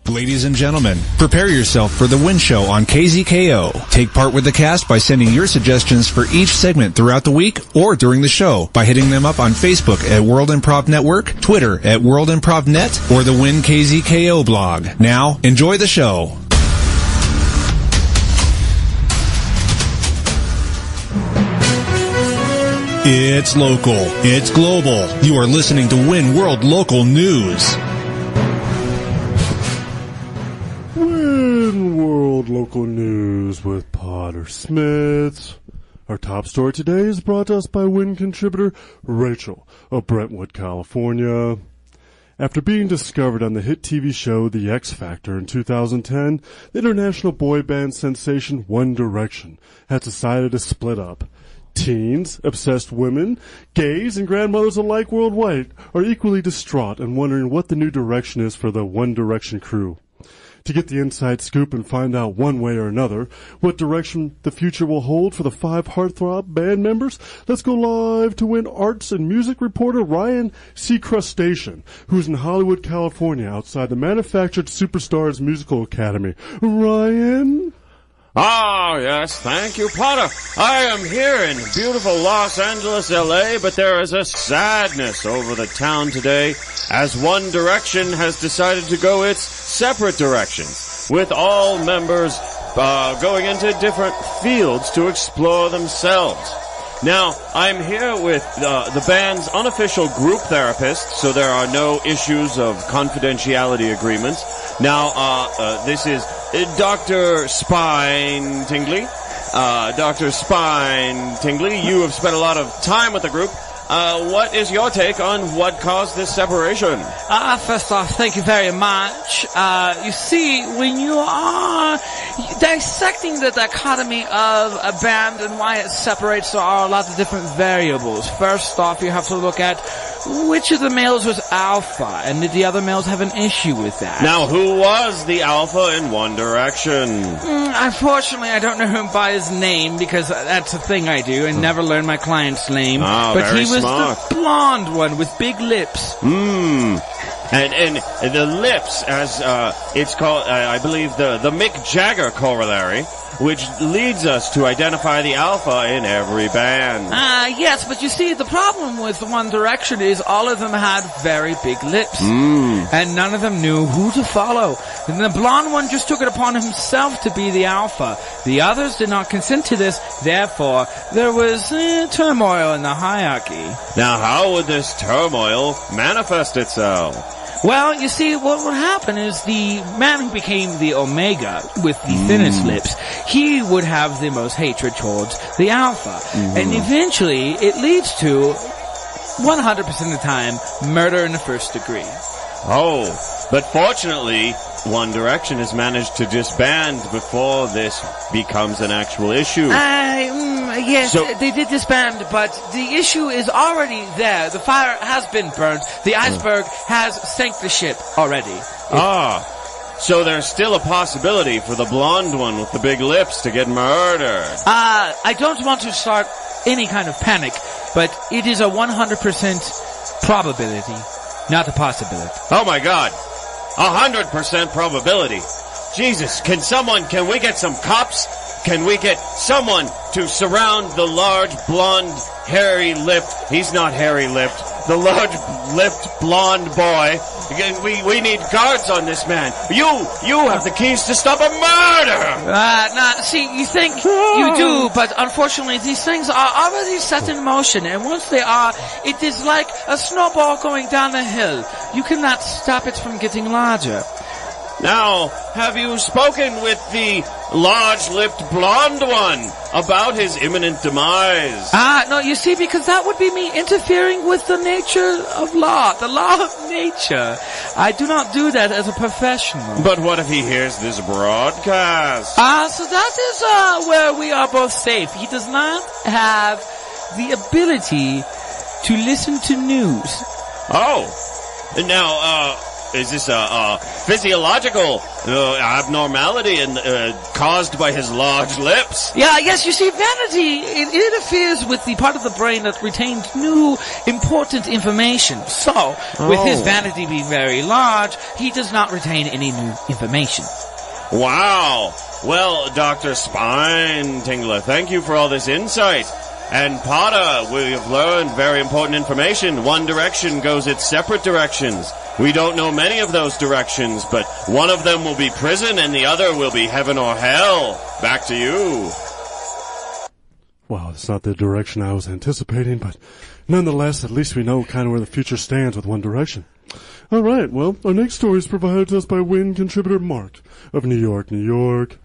Ladies and gentlemen, prepare yourself for the WIN Show on KZKO. Take part with the cast by sending your suggestions for each segment throughout the week or during the show by hitting them up on Facebook at World Improv Network, Twitter at World Improv Net, or the WIN KZKO blog. Now, enjoy the show. It's local. It's global. You are listening to WIN World Local News. WIN World Local News with Potter Smittss. Our top story today is brought to us by WIN contributor Rachel of Brentwood, California. After being discovered on the hit TV show The X Factor in 2010, the international boy band sensation One Direction has decided to split up. Teens, obsessed women, gays, and grandmothers alike worldwide are equally distraught and wondering what the new direction is for the One Direction crew. To get the inside scoop and find out one way or another what direction the future will hold for the 5 heartthrob band members, let's go live to WIN arts and music reporter Ryan Seacrustation, who's in Hollywood, California, outside the Manufactured Superstars Musical Academy. Ryan? Ah, yes, thank you, Potter. I am here in beautiful Los Angeles, LA, but there is a sadness over the town today as One Direction has decided to go its separate directions, with all members going into different fields to explore themselves. Now, I'm here with the band's unofficial group therapist, so there are no issues of confidentiality agreements. Now, this is Dr. Spine Tingley. Dr. Spine Tingley, you have spent a lot of time with the group. What is your take on what caused this separation? First off, thank you very much. You see, when you are dissecting the dichotomy of a band and why it separates, there are a lot of different variables. First off, you have to look at which of the males was alpha, and did the other males have an issue with that? Now, who was the alpha in One Direction? Unfortunately, I don't know him by his name, because that's a thing I do, and never learn my client's name. Oh, but very he was smart. the blonde one with big lips. And the lips, as it's called, I believe, the Mick Jagger corollary, which leads us to identify the alpha in every band. Yes, but you see, the problem with One Direction is all of them had very big lips. And none of them knew who to follow. And the blonde one just took it upon himself to be the alpha. The others did not consent to this, therefore, there was turmoil in the hierarchy. Now, how would this turmoil manifest itself? Well, you see, what would happen is the man who became the Omega with the thinnest lips, he would have the most hatred towards the Alpha. And eventually, it leads to, 100% of the time, murder in the first degree. Oh, but fortunately, One Direction has managed to disband before this becomes an actual issue. Yes, so, they did disband, but the issue is already there. The fire has been burned. The iceberg has sank the ship already. So there's still a possibility for the blonde one with the big lips to get murdered. I don't want to start any kind of panic, but it is a 100% probability, not a possibility. Oh my God. 100% probability. Jesus, can we get some cops? Can we get someone to surround the large, blonde, hairy-lipped, he's not hairy-lipped, the large-lipped, blonde boy? We need guards on this man. You have the keys to stop a murder! See, you think you do, but unfortunately these things are already set in motion, and once they are, it is like a snowball going down a hill. You cannot stop it from getting larger. Now, have you spoken with the large-lipped blonde one about his imminent demise? No, you see, because that would be me interfering with the nature of law, the law of nature. I do not do that as a professional. But what if he hears this broadcast? So that is where we are both safe. He does not have the ability to listen to news. Oh, now, is this a physiological abnormality caused by his large lips? Yeah, yes, you see, vanity, it interferes with the part of the brain that retains new, important information. So, with his vanity being very large, he does not retain any new information. Wow. Well, Dr. Spine Tingler, thank you for all this insight. And Potter, we have learned very important information. One direction goes its separate directions. We don't know many of those directions, but one of them will be prison and the other will be heaven or hell. Back to you. Wow, it's not the direction I was anticipating, but nonetheless, at least we know kind of where the future stands with One Direction. All right, well, our next story is provided to us by WIN contributor Mark of New York, New York.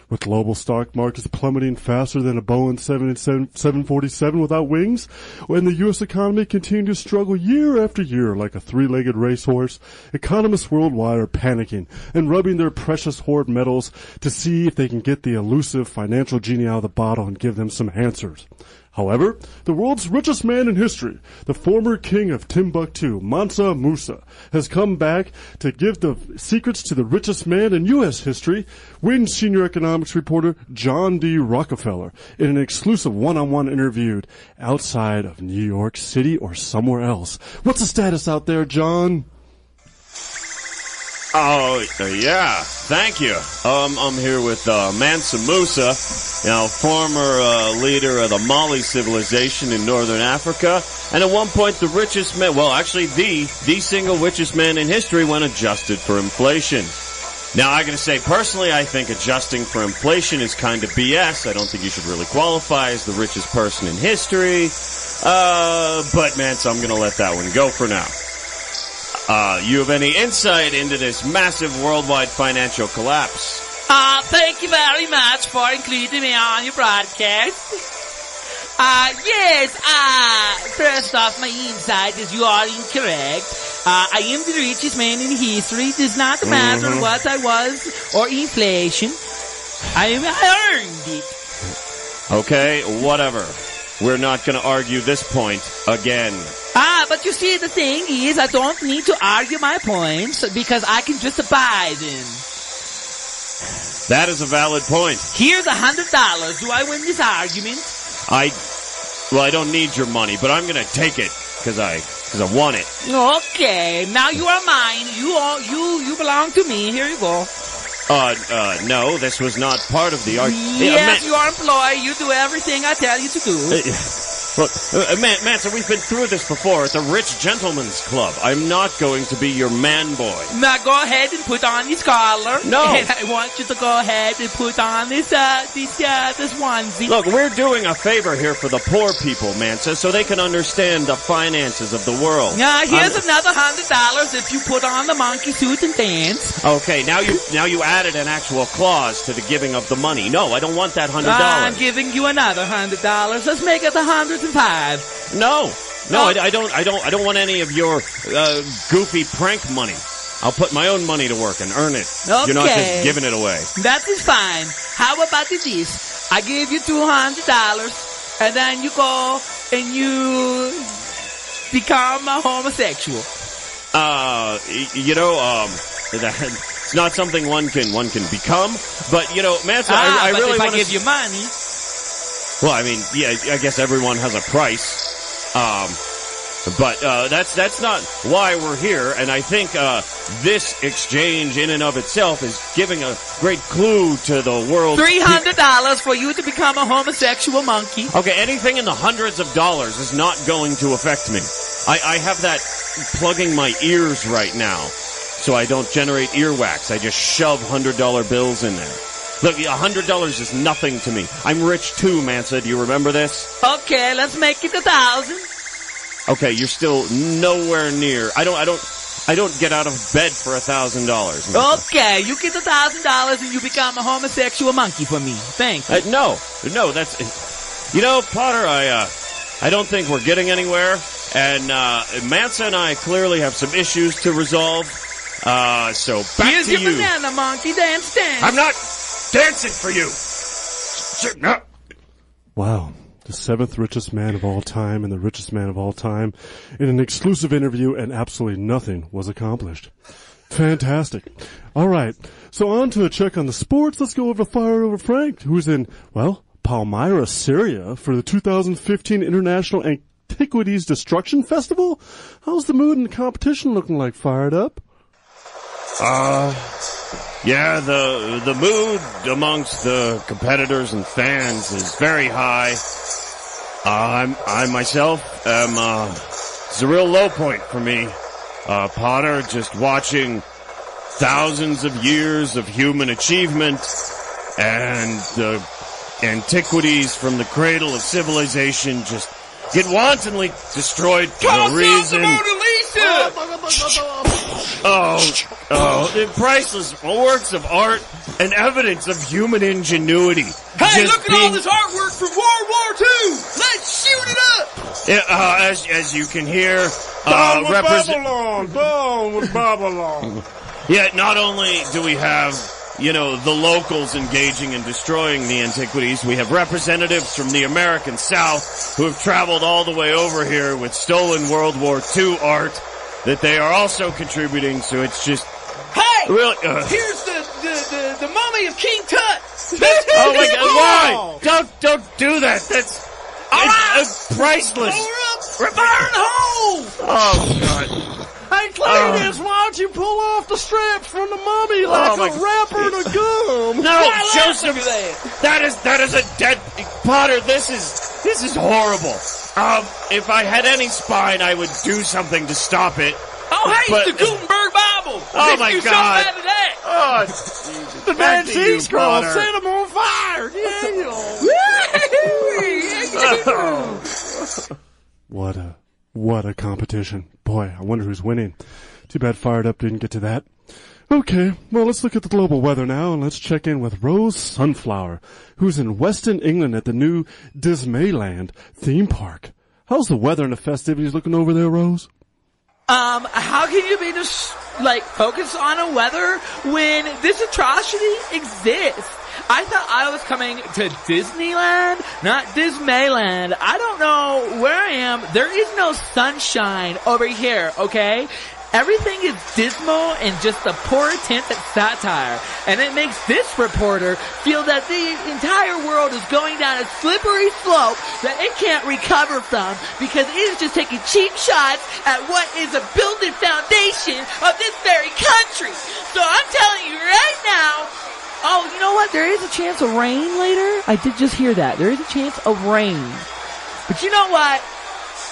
With global stock markets plummeting faster than a Boeing 747 without wings, when the U.S. economy continues to struggle year after year like a three-legged racehorse, economists worldwide are panicking and rubbing their precious hoard metals to see if they can get the elusive financial genie out of the bottle and give them some answers. However, the world's richest man in history, the former king of Timbuktu, Mansa Musa, has come back to give the secrets to the richest man in U.S. history, WIN senior economics reporter John D. Rockefeller, in an exclusive one-on-one interview outside of New York City or somewhere else. What's the status out there, John? Oh, yeah, thank you. I'm here with Mansa Musa, former leader of the Mali civilization in northern Africa, and at one point the richest man, well, actually the single richest man in history when adjusted for inflation. Now, I gotta say, personally, I think adjusting for inflation is kind of BS. I don't think you should really qualify as the richest person in history. But Mansa, I'm gonna let that one go for now. You have any insight into this massive worldwide financial collapse? Thank you very much for including me on your broadcast. First off, my insight is you are incorrect. I am the richest man in history. It does not matter what I was or inflation. I earned it. Okay, whatever. We're not going to argue this point again. But you see, the thing is, I don't need to argue my points because I can just buy them. That is a valid point. Here's $100. Do I win this argument? I don't need your money, but I'm going to take it because I want it. Okay, now you are mine. You belong to me. Here you go. No, this was not part of the argument. Yes, you are employed. You do everything I tell you to do. Look, Mansa, we've been through this before at the Rich Gentleman's Club. I'm not going to be your man boy. Now go ahead and put on this collar. No. And I want you to go ahead and put on this onesie. Look, we're doing a favor here for the poor people, Mansa, so they can understand the finances of the world. Now here's another $100 if you put on the monkey suit and dance. Okay, now you added an actual clause to the giving of the money. No, I don't want that $100. I'm giving you another $100. Let's make it $105. No, I don't want any of your goofy prank money. I'll put my own money to work and earn it. Okay. You're not just giving it away. That is fine. How about this? I give you $200, and then you go and you become a homosexual. It's not something one can become. But Mansa, I really if want I give you money. Well, I mean, yeah, I guess everyone has a price. But that's not why we're here, and I think this exchange in and of itself is giving a great clue to the world. $300 for you to become a homosexual monkey. Okay, anything in the hundreds of dollars is not going to affect me. I have that plugging my ears right now, so I don't generate earwax. I just shove $100 bills in there. Look, $100 is nothing to me. I'm rich too, Mansa. Do you remember this? Okay, let's make it 1,000. Okay, you're still nowhere near. I don't get out of bed for $1,000. Okay, you get $1,000 and you become a homosexual monkey for me. Thank you. No, that's. Potter, I don't think we're getting anywhere. And Mansa and I clearly have some issues to resolve. So back Here's to your you. banana monkey dance. I'm not dancing for you. No. Wow. The seventh richest man of all time and the richest man of all time in an exclusive interview, and absolutely nothing was accomplished. Fantastic. All right. So on to a check on the sports. Let's go over Fire Over Frank, who's in, well, Palmyra, Syria for the 2015 International Antiquities Destruction Festival. How's the mood and the competition looking like? Fired up? Yeah, the mood amongst the competitors and fans is very high. I myself am, it's a real low point for me. Potter, just watching thousands of years of human achievement and the antiquities from the cradle of civilization just get wantonly destroyed for no reason. The priceless works of art and evidence of human ingenuity. Hey, look at all this artwork from World War II! Let's shoot it up! As you can hear, Down with Babylon! Yeah, not only do we have, the locals engaging in destroying the antiquities, we have representatives from the American South who have traveled all the way over here with stolen World War II art that they are also contributing, so it's just... Hey! Really, here's the mummy of King Tut! Oh my God, why? Don't do that. That's priceless. Burn hole! Oh God. Hey, Cletus, why don't you pull off the straps from the mummy like a wrapper and a gum? No, Joseph, that is a dead Potter. This is horrible. If I had any spine, I would do something to stop it. Oh, hey, it's the Gutenberg Bible. Oh my God. So today. Oh, Jesus. The man sees girl, set him on fire. Yeah. What a competition. Boy, I wonder who's winning. Too bad Fired Up didn't get to that. Okay, well, let's look at the global weather now, and let's check in with Rose Sunflower, who's in Western England at the new Dismaland theme park. How's the weather and the festivities looking over there, Rose? How can you be just, focused on a weather when this atrocity exists? I thought I was coming to Disneyland, not Dismaland. I don't know where I am. There is no sunshine over here, okay? Everything is dismal and just a poor attempt at satire. And it makes this reporter feel that the entire world is going down a slippery slope that it can't recover from because it is just taking cheap shots at what is a building foundation of this very country. So I'm telling you right now, oh, you know what? There is a chance of rain later. I did just hear that. There is a chance of rain. But you know what?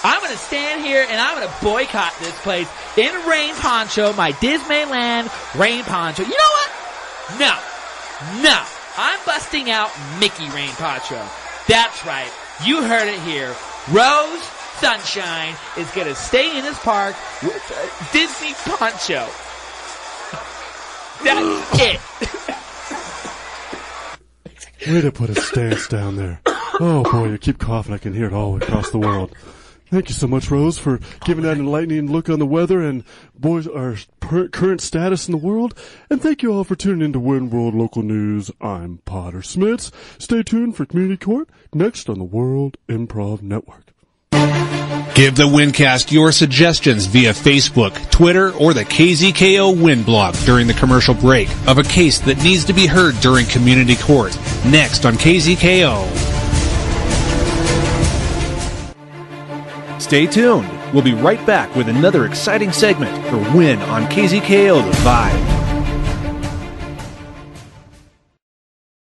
I'm going to stand here and I'm going to boycott this place in a rain poncho, my Dismaland rain poncho. You know what? No. I'm busting out Mickey rain poncho. That's right. You heard it here. Rose Sunshine is going to stay in this park with a Disney poncho. That's it. Way to put a stance down there. Oh boy, you keep coughing. I can hear it all across the world. Thank you so much, Rose, for giving that enlightening look on the weather and our current status in the world. And thank you all for tuning in to WIN World Local News. I'm Potter Smittss. Stay tuned for Community Court next on the World Improv Network. Give the WinCast your suggestions via Facebook, Twitter, or the KZKO WIN blog during the commercial break of a case that needs to be heard during Community Court. Next on KZKO. Stay tuned. We'll be right back with another exciting segment for WIN on KZKO The Vibe.